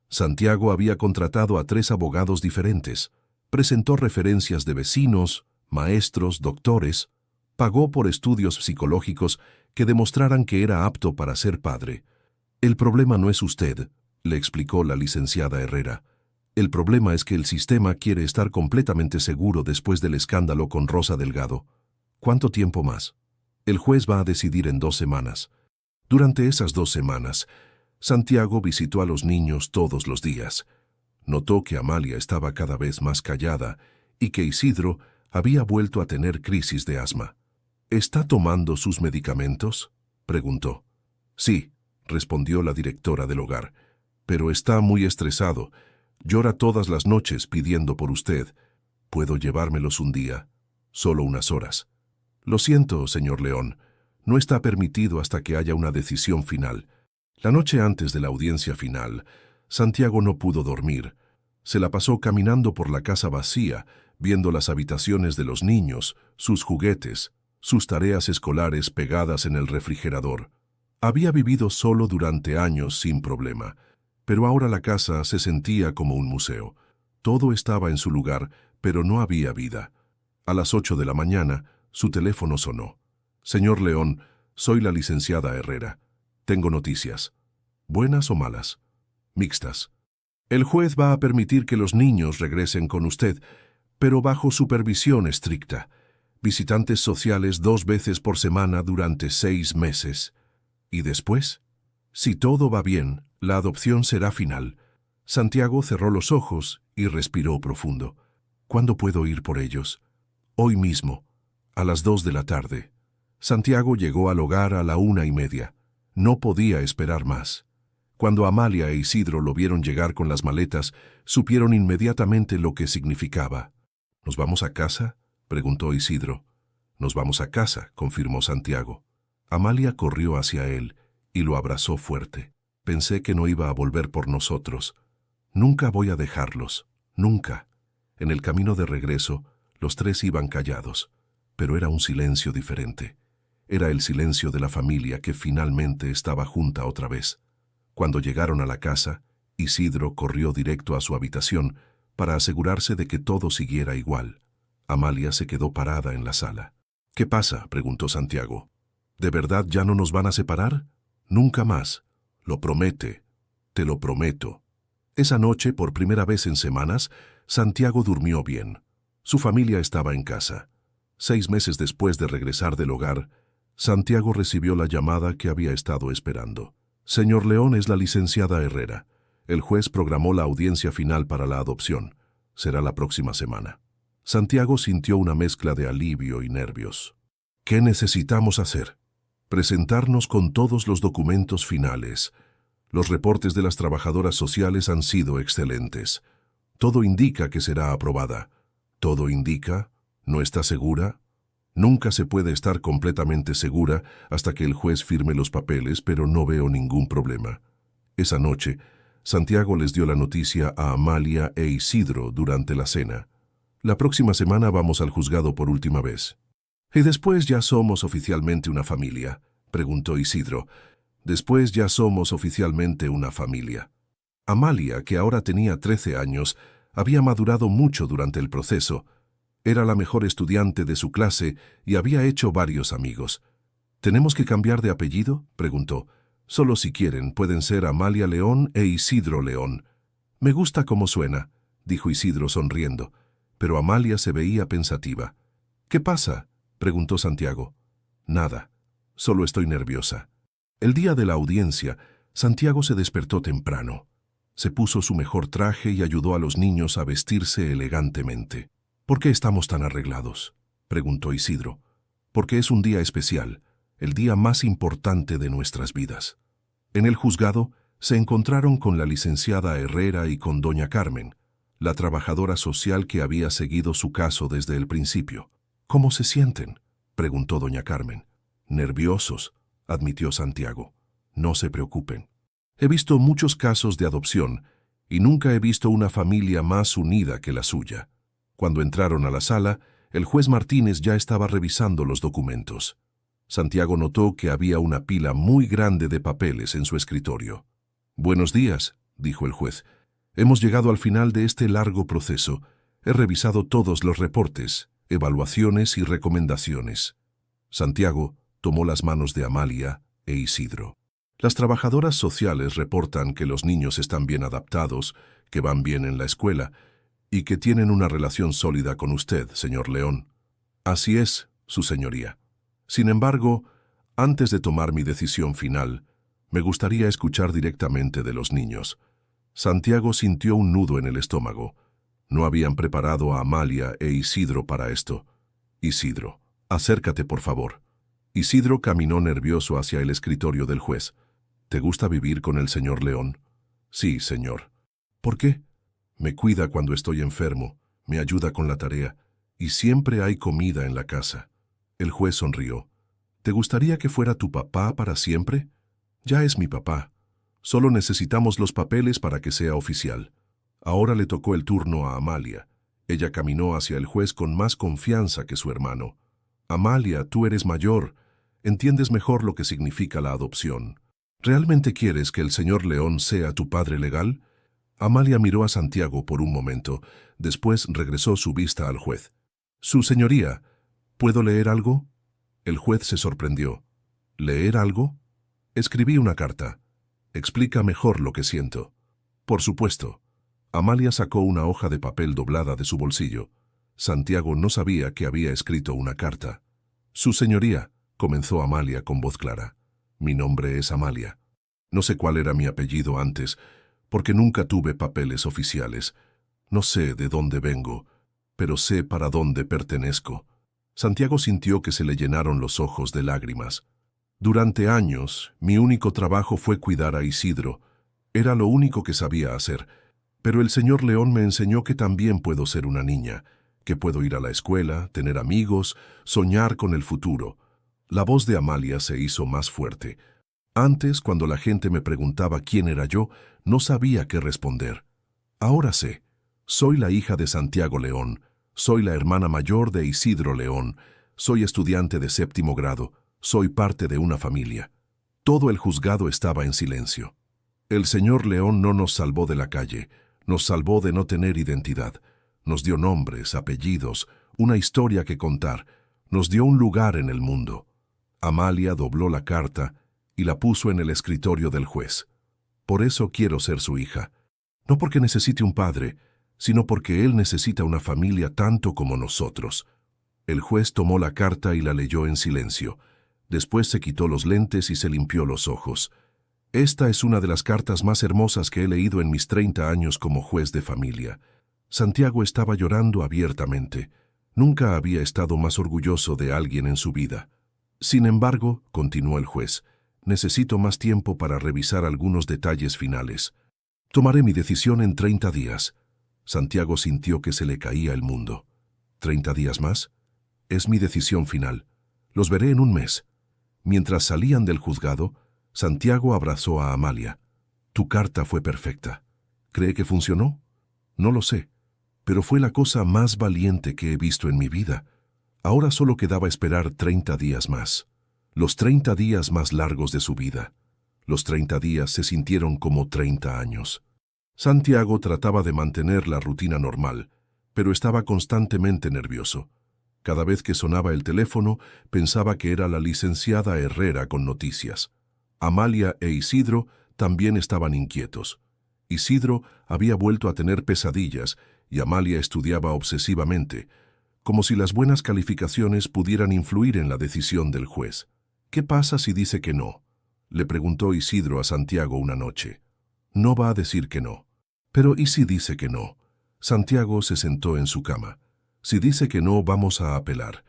S1: Santiago había contratado a 3 abogados diferentes. Presentó referencias de vecinos, maestros, doctores. Pagó por estudios psicológicos que demostraran que era apto para ser padre. El problema no es usted, le explicó la licenciada Herrera. El problema es que el sistema quiere estar completamente seguro después del escándalo con Rosa Delgado. ¿Cuánto tiempo más? El juez va a decidir en 2 semanas. Durante esas 2 semanas, Santiago visitó a los niños todos los días. Notó que Amalia estaba cada vez más callada y que Isidro había vuelto a tener crisis de asma. ¿Está tomando sus medicamentos?, preguntó. Sí, respondió la directora del hogar, pero está muy estresado. Llora todas las noches pidiendo por usted. ¿Puedo llevármelos un día? Solo unas horas. Lo siento, señor León. No está permitido hasta que haya una decisión final. La noche antes de la audiencia final, Santiago no pudo dormir. Se la pasó caminando por la casa vacía, viendo las habitaciones de los niños, sus juguetes, sus tareas escolares pegadas en el refrigerador. Había vivido solo durante años sin problema, pero ahora la casa se sentía como un museo. Todo estaba en su lugar, pero no había vida. A las 8 de la mañana, su teléfono sonó. Señor León, soy la licenciada Herrera. Tengo noticias. ¿Buenas o malas? Mixtas. El juez va a permitir que los niños regresen con usted, pero bajo supervisión estricta. Visitantes sociales 2 veces por semana durante 6 meses. ¿Y después? Si todo va bien, la adopción será final. Santiago cerró los ojos y respiró profundo. ¿Cuándo puedo ir por ellos? Hoy mismo, a las 2 de la tarde. Santiago llegó al hogar a la 1:30. No podía esperar más. Cuando Amalia e Isidro lo vieron llegar con las maletas, supieron inmediatamente lo que significaba. ¿Nos vamos a casa?, preguntó Isidro. Nos vamos a casa, confirmó Santiago. Amalia corrió hacia él y lo abrazó fuerte. Pensé que no iba a volver por nosotros. Nunca voy a dejarlos, nunca. En el camino de regreso, los 3 iban callados, pero era un silencio diferente. Era el silencio de la familia que finalmente estaba junta otra vez. Cuando llegaron a la casa, Isidro corrió directo a su habitación para asegurarse de que todo siguiera igual. Amalia se quedó parada en la sala. ¿Qué pasa?, preguntó Santiago. ¿De verdad ya no nos van a separar? Nunca más. Lo promete. Te lo prometo. Esa noche, por primera vez en semanas, Santiago durmió bien. Su familia estaba en casa. 6 meses después de regresar del hogar, Santiago recibió la llamada que había estado esperando. Señor León, es la licenciada Herrera. El juez programó la audiencia final para la adopción. Será la próxima semana. Santiago sintió una mezcla de alivio y nervios. ¿Qué necesitamos hacer? Presentarnos con todos los documentos finales. Los reportes de las trabajadoras sociales han sido excelentes. Todo indica que será aprobada. Todo indica. ¿No está segura? Nunca se puede estar completamente segura hasta que el juez firme los papeles, pero no veo ningún problema. Esa noche, Santiago les dio la noticia a Amalia e Isidro durante la cena. La próxima semana vamos al juzgado por última vez. ¿Y después ya somos oficialmente una familia?, preguntó Isidro. Después ya somos oficialmente una familia. Amalia, que ahora tenía 13 años, había madurado mucho durante el proceso. Era la mejor estudiante de su clase y había hecho varios amigos. ¿Tenemos que cambiar de apellido?, preguntó. Solo si quieren, pueden ser Amalia León e Isidro León. Me gusta cómo suena, dijo Isidro sonriendo, pero Amalia se veía pensativa. ¿Qué pasa?, preguntó Santiago. Nada, solo estoy nerviosa. El día de la audiencia, Santiago se despertó temprano. Se puso su mejor traje y ayudó a los niños a vestirse elegantemente. ¿Por qué estamos tan arreglados?, preguntó Isidro. Porque es un día especial, el día más importante de nuestras vidas. En el juzgado se encontraron con la licenciada Herrera y con doña Carmen, la trabajadora social que había seguido su caso desde el principio. ¿Cómo se sienten?, preguntó doña Carmen. Nerviosos, admitió Santiago. No se preocupen. He visto muchos casos de adopción y nunca he visto una familia más unida que la suya. Cuando entraron a la sala, el juez Martínez ya estaba revisando los documentos. Santiago notó que había una pila muy grande de papeles en su escritorio. «Buenos días», dijo el juez. «Hemos llegado al final de este largo proceso. He revisado todos los reportes, evaluaciones y recomendaciones». Santiago tomó las manos de Amalia e Isidro. «Las trabajadoras sociales reportan que los niños están bien adaptados, que van bien en la escuela y que tienen una relación sólida con usted, señor León». «Así es, su señoría. Sin embargo, antes de tomar mi decisión final, me gustaría escuchar directamente de los niños». Santiago sintió un nudo en el estómago. No habían preparado a Amalia e Isidro para esto. «Isidro, acércate, por favor». Isidro caminó nervioso hacia el escritorio del juez. «¿Te gusta vivir con el señor León?» «Sí, señor». «¿Por qué?» «Me cuida cuando estoy enfermo, me ayuda con la tarea, y siempre hay comida en la casa». El juez sonrió. «¿Te gustaría que fuera tu papá para siempre?» «Ya es mi papá. Solo necesitamos los papeles para que sea oficial». Ahora le tocó el turno a Amalia. Ella caminó hacia el juez con más confianza que su hermano. «Amalia, tú eres mayor. Entiendes mejor lo que significa la adopción. ¿Realmente quieres que el señor León sea tu padre legal?» Amalia miró a Santiago por un momento. Después regresó su vista al juez. «Su señoría, ¿puedo leer algo?» El juez se sorprendió. «¿Leer algo?» «Escribí una carta. Explica mejor lo que siento». «Por supuesto». Amalia sacó una hoja de papel doblada de su bolsillo. Santiago no sabía que había escrito una carta. «Su señoría», comenzó Amalia con voz clara. «Mi nombre es Amalia. No sé cuál era mi apellido antes, porque nunca tuve papeles oficiales. No sé de dónde vengo, pero sé para dónde pertenezco». Santiago sintió que se le llenaron los ojos de lágrimas. «Durante años, mi único trabajo fue cuidar a Isidro. Era lo único que sabía hacer. Pero el señor León me enseñó que también puedo ser una niña, que puedo ir a la escuela, tener amigos, soñar con el futuro». La voz de Amalia se hizo más fuerte. «Antes, cuando la gente me preguntaba quién era yo, no sabía qué responder. Ahora sé. Soy la hija de Santiago León. Soy la hermana mayor de Isidro León. Soy estudiante de 7º grado. Soy parte de una familia». Todo el juzgado estaba en silencio. El señor León no nos salvó de la calle. Nos salvó de no tener identidad. Nos dio nombres, apellidos, una historia que contar. Nos dio un lugar en el mundo. Amalia dobló la carta y la puso en el escritorio del juez. «Por eso quiero ser su hija. No porque necesite un padre, sino porque él necesita una familia tanto como nosotros». El juez tomó la carta y la leyó en silencio. Después se quitó los lentes y se limpió los ojos. «Esta es una de las cartas más hermosas que he leído en mis 30 años como juez de familia». Santiago estaba llorando abiertamente. Nunca había estado más orgulloso de alguien en su vida. «Sin embargo», continuó el juez, «necesito más tiempo para revisar algunos detalles finales. Tomaré mi decisión en 30 días». Santiago sintió que se le caía el mundo. «¿30 días más? Es mi decisión final. Los veré en un mes». Mientras salían del juzgado, Santiago abrazó a Amalia. «Tu carta fue perfecta. ¿Cree que funcionó? No lo sé, pero fue la cosa más valiente que he visto en mi vida. Ahora solo quedaba esperar 30 días más. Los 30 días más largos de su vida. Los 30 días se sintieron como 30 años. Santiago trataba de mantener la rutina normal, pero estaba constantemente nervioso. Cada vez que sonaba el teléfono, pensaba que era la licenciada Herrera con noticias. Amalia e Isidro también estaban inquietos. Isidro había vuelto a tener pesadillas y Amalia estudiaba obsesivamente, como si las buenas calificaciones pudieran influir en la decisión del juez. «¿Qué pasa si dice que no?», le preguntó Isidro a Santiago una noche. «No va a decir que no». «Pero ¿y si dice que no?». Santiago se sentó en su cama. «Si dice que no, vamos a apelar.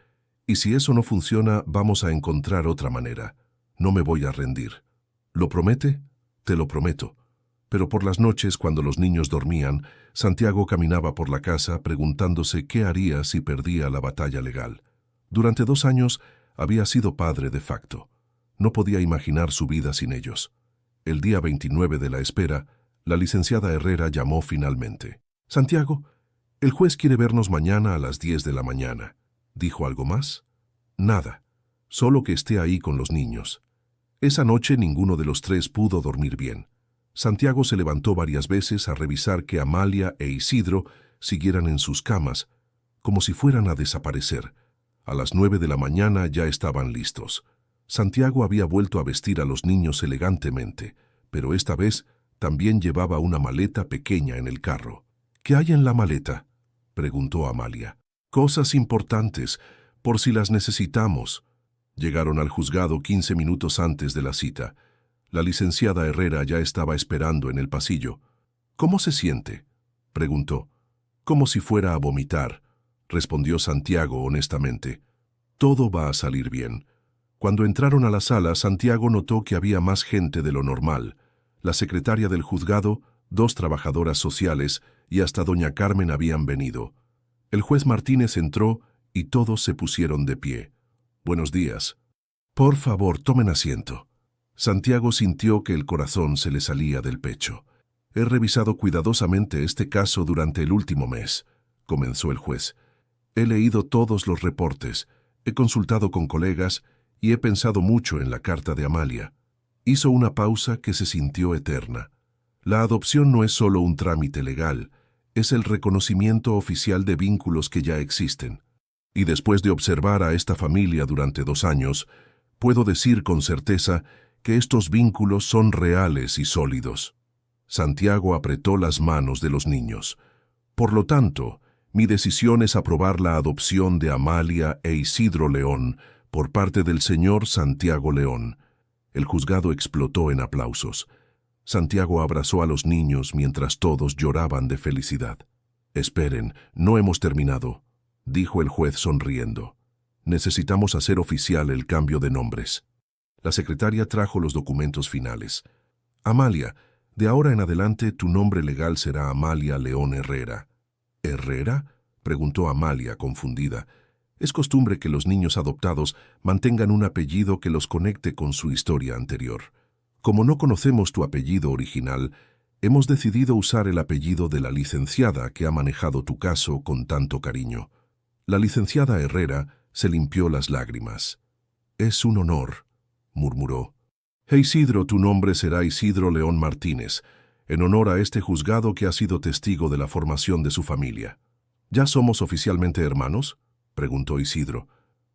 S1: Y si eso no funciona, vamos a encontrar otra manera. No me voy a rendir». «¿Lo promete?». «Te lo prometo». Pero por las noches, cuando los niños dormían, Santiago caminaba por la casa preguntándose qué haría si perdía la batalla legal. Durante 2 años, Había sido padre de facto. No podía imaginar su vida sin ellos. El día 29 de la espera, la licenciada Herrera llamó finalmente. «Santiago, el juez quiere vernos mañana a las 10 de la mañana». ¿Dijo algo más? Nada, solo que esté ahí con los niños. Esa noche ninguno de los tres pudo dormir bien. Santiago se levantó varias veces a revisar que Amalia e Isidro siguieran en sus camas, como si fueran a desaparecer. A las 9 de la mañana ya estaban listos. Santiago había vuelto a vestir a los niños elegantemente, pero esta vez también llevaba una maleta pequeña en el carro. «¿Qué hay en la maleta?», preguntó Amalia. «Cosas importantes, por si las necesitamos». Llegaron al juzgado 15 minutos antes de la cita. La licenciada Herrera ya estaba esperando en el pasillo. «¿Cómo se siente?», preguntó. «Como si fuera a vomitar», respondió Santiago honestamente. «Todo va a salir bien». Cuando entraron a la sala, Santiago notó que había más gente de lo normal. La secretaria del juzgado, 2 trabajadoras sociales y hasta doña Carmen habían venido. El juez Martínez entró y todos se pusieron de pie. «Buenos días. Por favor, tomen asiento». Santiago sintió que el corazón se le salía del pecho. «He revisado cuidadosamente este caso durante el último mes», comenzó el juez. «He leído todos los reportes, he consultado con colegas y he pensado mucho en la carta de Amalia». Hizo una pausa que se sintió eterna. La adopción no es solo un trámite legal, es el reconocimiento oficial de vínculos que ya existen. Y después de observar a esta familia durante 2 años, puedo decir con certeza que estos vínculos son reales y sólidos. Santiago apretó las manos de los niños. «Por lo tanto, mi decisión es aprobar la adopción de Amalia e Isidro León por parte del señor Santiago León». El juzgado explotó en aplausos. Santiago abrazó a los niños mientras todos lloraban de felicidad. «Esperen, no hemos terminado», dijo el juez sonriendo. «Necesitamos hacer oficial el cambio de nombres». La secretaria trajo los documentos finales. «Amalia, de ahora en adelante tu nombre legal será Amalia León Herrera». «¿Herrera?», preguntó Amalia, confundida. Es costumbre que los niños adoptados mantengan un apellido que los conecte con su historia anterior. Como no conocemos tu apellido original, hemos decidido usar el apellido de la licenciada que ha manejado tu caso con tanto cariño». La licenciada Herrera se limpió las lágrimas. «Es un honor», murmuró. «Isidro, tu nombre será Isidro León Martínez, en honor a este juzgado que ha sido testigo de la formación de su familia». «¿Ya somos oficialmente hermanos?», preguntó Isidro.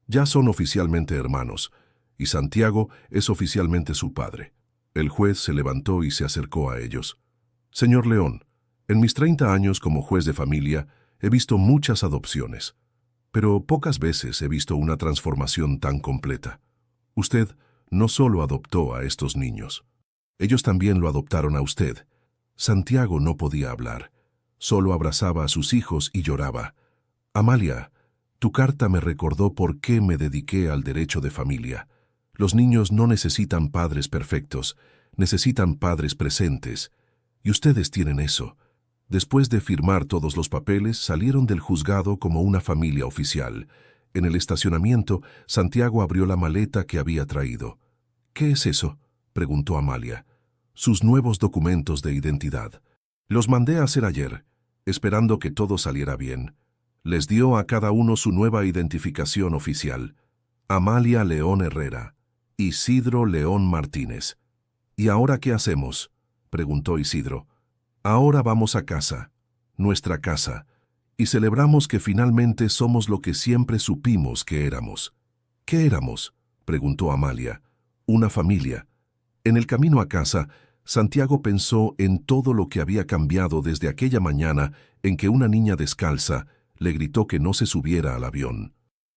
S1: «Ya son oficialmente hermanos, y Santiago es oficialmente su padre». El juez se levantó y se acercó a ellos. «Señor León, en mis 30 años como juez de familia he visto muchas adopciones, pero pocas veces he visto una transformación tan completa. Usted no solo adoptó a estos niños, ellos también lo adoptaron a usted». Santiago no podía hablar, solo abrazaba a sus hijos y lloraba. «Amalia, tu carta me recordó por qué me dediqué al derecho de familia. Los niños no necesitan padres perfectos, necesitan padres presentes, y ustedes tienen eso». Después de firmar todos los papeles, salieron del juzgado como una familia oficial. En el estacionamiento, Santiago abrió la maleta que había traído. «¿Qué es eso?», preguntó Amalia. «Sus nuevos documentos de identidad. Los mandé a hacer ayer, esperando que todo saliera bien». Les dio a cada uno su nueva identificación oficial. Amalia León Herrera, Isidro León Martínez. «¿Y ahora qué hacemos?», preguntó Isidro. «Ahora vamos a casa, nuestra casa, y celebramos que finalmente somos lo que siempre supimos que éramos». «¿Qué éramos?», preguntó Amalia. «Una familia». En el camino a casa, Santiago pensó en todo lo que había cambiado desde aquella mañana en que una niña descalza le gritó que no se subiera al avión.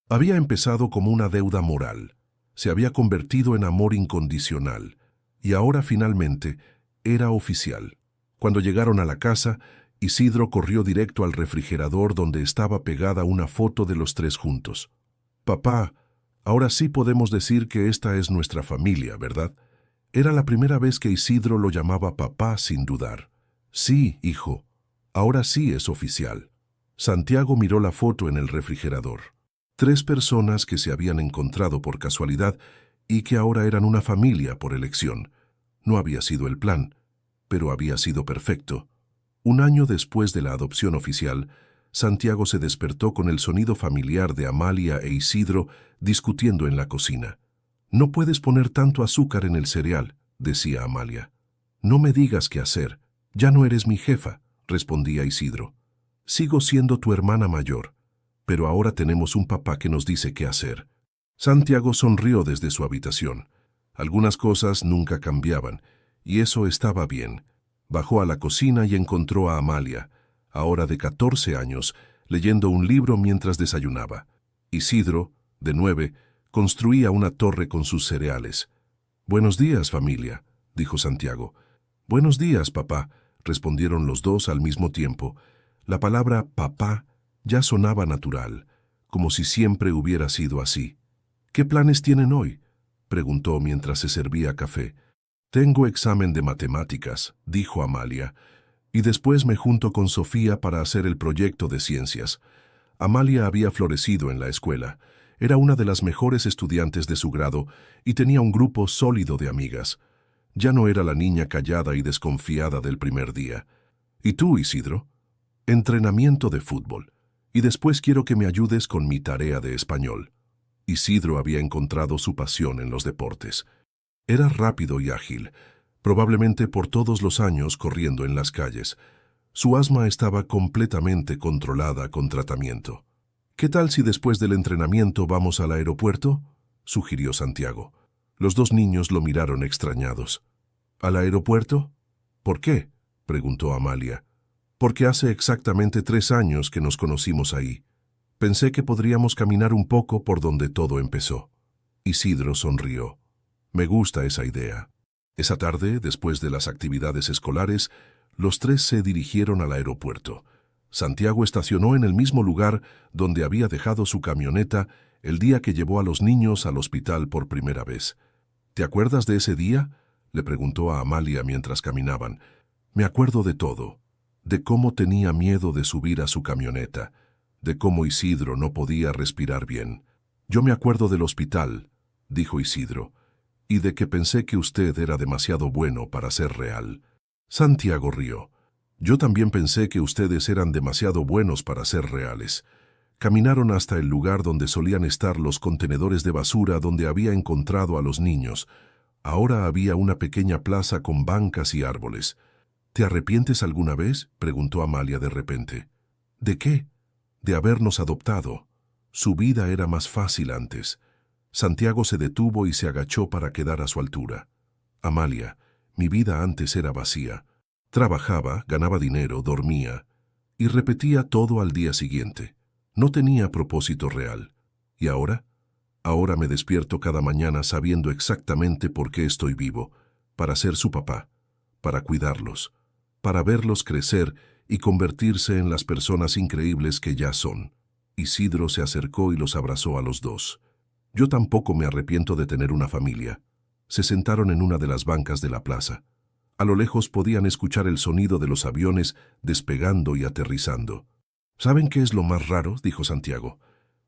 S1: Había empezado como una deuda moral, se había convertido en amor incondicional, y ahora finalmente era oficial. Cuando llegaron a la casa, Isidro corrió directo al refrigerador donde estaba pegada una foto de los 3 juntos. «Papá, ahora sí podemos decir que esta es nuestra familia, ¿verdad?». Era la primera vez que Isidro lo llamaba papá sin dudar. «Sí, hijo, ahora sí es oficial». Santiago miró la foto en el refrigerador. 3 personas que se habían encontrado por casualidad y que ahora eran una familia por elección. No había sido el plan, pero había sido perfecto. Un año después de la adopción oficial, Santiago se despertó con el sonido familiar de Amalia e Isidro discutiendo en la cocina. «No puedes poner tanto azúcar en el cereal», decía Amalia. «No me digas qué hacer. Ya no eres mi jefa», respondía Isidro. «Sigo siendo tu hermana mayor, pero ahora tenemos un papá que nos dice qué hacer». Santiago sonrió desde su habitación. Algunas cosas nunca cambiaban, y eso estaba bien. Bajó a la cocina y encontró a Amalia, ahora de 14 años, leyendo un libro mientras desayunaba. Isidro, de 9, construía una torre con sus cereales. «Buenos días, familia», dijo Santiago. «Buenos días, papá», respondieron los dos al mismo tiempo. La palabra papá ya sonaba natural, como si siempre hubiera sido así. «¿Qué planes tienen hoy?», preguntó mientras se servía café. «Tengo examen de matemáticas», dijo Amalia, «y después me junto con Sofía para hacer el proyecto de ciencias». Amalia había florecido en la escuela. Era una de las mejores estudiantes de su grado y tenía un grupo sólido de amigas. Ya no era la niña callada y desconfiada del primer día. «¿Y tú, Isidro?» «Entrenamiento de fútbol. Y después quiero que me ayudes con mi tarea de español». Isidro había encontrado su pasión en los deportes. Era rápido y ágil, probablemente por todos los años corriendo en las calles. Su asma estaba completamente controlada con tratamiento. «¿Qué tal si después del entrenamiento vamos al aeropuerto?», sugirió Santiago. Los dos niños lo miraron extrañados. «¿Al aeropuerto? ¿Por qué?», preguntó Amalia. «Porque hace exactamente 3 años que nos conocimos ahí. Pensé que podríamos caminar un poco por donde todo empezó». Isidro sonrió. «Me gusta esa idea». Esa tarde, después de las actividades escolares, los 3 se dirigieron al aeropuerto. Santiago estacionó en el mismo lugar donde había dejado su camioneta el día que llevó a los niños al hospital por primera vez. «¿Te acuerdas de ese día?», le preguntó a Amalia mientras caminaban. «Me acuerdo de todo, de cómo tenía miedo de subir a su camioneta, de cómo Isidro no podía respirar bien». «Yo me acuerdo del hospital», dijo Isidro, «y de que pensé que usted era demasiado bueno para ser real». Santiago rió. «Yo también pensé que ustedes eran demasiado buenos para ser reales». Caminaron hasta el lugar donde solían estar los contenedores de basura donde había encontrado a los niños. Ahora había una pequeña plaza con bancas y árboles. «¿Te arrepientes alguna vez?», preguntó Amalia de repente. «¿De qué?». «De habernos adoptado. Su vida era más fácil antes». Santiago se detuvo y se agachó para quedar a su altura. «Amalia, mi vida antes era vacía. Trabajaba, ganaba dinero, dormía, y repetía todo al día siguiente. No tenía propósito real. ¿Y ahora? Ahora me despierto cada mañana sabiendo exactamente por qué estoy vivo, para ser su papá, para cuidarlos, para verlos crecer y convertirse en las personas increíbles que ya son». Isidro se acercó y los abrazó a los dos. «Yo tampoco me arrepiento de tener una familia». Se sentaron en una de las bancas de la plaza. A lo lejos podían escuchar el sonido de los aviones despegando y aterrizando. «¿Saben qué es lo más raro?», dijo Santiago.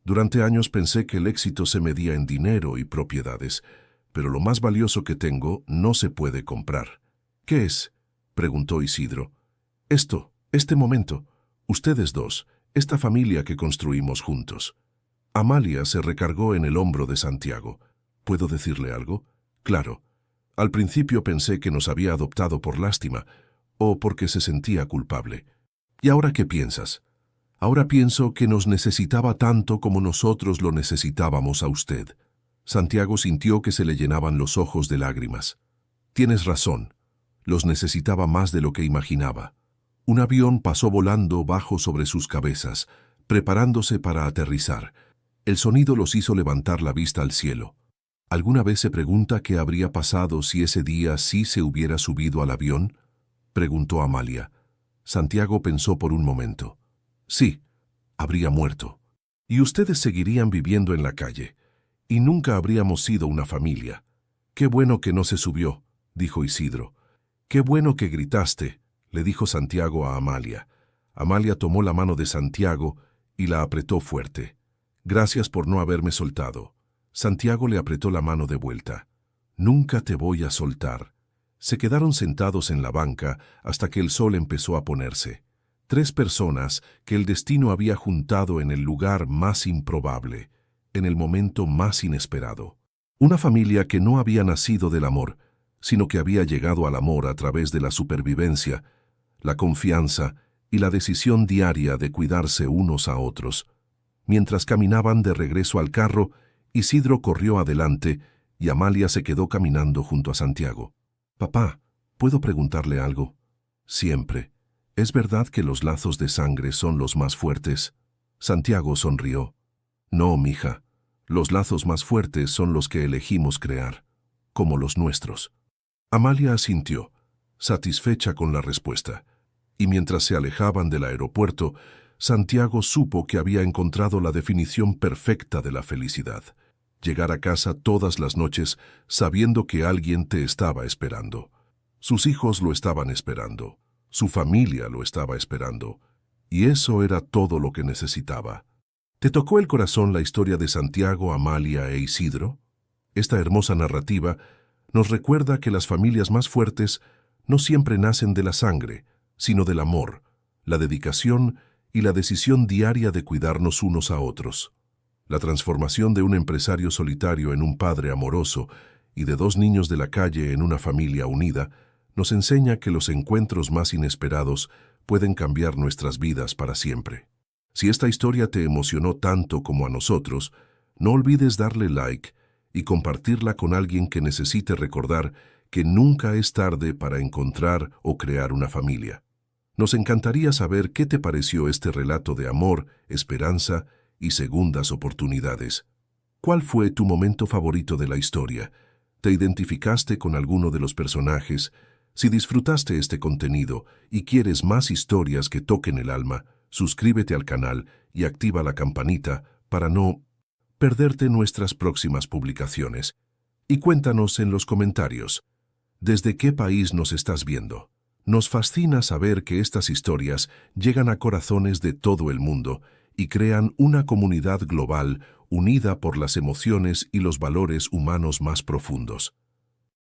S1: «Durante años pensé que el éxito se medía en dinero y propiedades, pero lo más valioso que tengo no se puede comprar». «¿Qué es?», preguntó Isidro. Este momento, ustedes dos, esta familia que construimos juntos». Amalia se recargó en el hombro de Santiago. «¿Puedo decirle algo?». «Claro. Al principio pensé que nos había adoptado por lástima, o porque se sentía culpable. ¿Y ahora qué piensas?». «Ahora pienso que nos necesitaba tanto como nosotros lo necesitábamos a usted». Santiago sintió que se le llenaban los ojos de lágrimas. «Tienes razón. Los necesitaba más de lo que imaginaba». Un avión pasó volando bajo sobre sus cabezas, preparándose para aterrizar. El sonido los hizo levantar la vista al cielo. ¿Alguna vez se pregunta qué habría pasado si ese día sí se hubiera subido al avión?, preguntó Amalia. Santiago pensó por un momento. Sí, habría muerto. Y ustedes seguirían viviendo en la calle. Y nunca habríamos sido una familia. «Qué bueno que no se subió», dijo Isidro. «Qué bueno que gritaste», le dijo Santiago a Amalia. Amalia tomó la mano de Santiago y la apretó fuerte. Gracias por no haberme soltado. Santiago le apretó la mano de vuelta. Nunca te voy a soltar. Se quedaron sentados en la banca hasta que el sol empezó a ponerse. 3 personas que el destino había juntado en el lugar más improbable, en el momento más inesperado. Una familia que no había nacido del amor, sino que había llegado al amor a través de la supervivencia, la confianza y la decisión diaria de cuidarse unos a otros. Mientras caminaban de regreso al carro, Isidro corrió adelante y Amalia se quedó caminando junto a Santiago. «Papá, ¿puedo preguntarle algo?» «Siempre. ¿Es verdad que los lazos de sangre son los más fuertes?» Santiago sonrió. «No, mija. Los lazos más fuertes son los que elegimos crear, como los nuestros». Amalia asintió, satisfecha con la respuesta, y mientras se alejaban del aeropuerto, Santiago supo que había encontrado la definición perfecta de la felicidad. Llegar a casa todas las noches sabiendo que alguien te estaba esperando. Sus hijos lo estaban esperando, su familia lo estaba esperando, y eso era todo lo que necesitaba. ¿Te tocó el corazón la historia de Santiago, Amalia e Isidro? Esta hermosa narrativa nos recuerda que las familias más fuertes no siempre nacen de la sangre, sino del amor, la dedicación y la decisión diaria de cuidarnos unos a otros. La transformación de un empresario solitario en un padre amoroso y de 2 niños de la calle en una familia unida nos enseña que los encuentros más inesperados pueden cambiar nuestras vidas para siempre. Si esta historia te emocionó tanto como a nosotros, no olvides darle like y compartirla con alguien que necesite recordar que nunca es tarde para encontrar o crear una familia. Nos encantaría saber qué te pareció este relato de amor, esperanza y segundas oportunidades. ¿Cuál fue tu momento favorito de la historia? ¿Te identificaste con alguno de los personajes? Si disfrutaste este contenido y quieres más historias que toquen el alma, suscríbete al canal y activa la campanita para no perderte nuestras próximas publicaciones. Y cuéntanos en los comentarios, ¿desde qué país nos estás viendo? Nos fascina saber que estas historias llegan a corazones de todo el mundo y crean una comunidad global unida por las emociones y los valores humanos más profundos.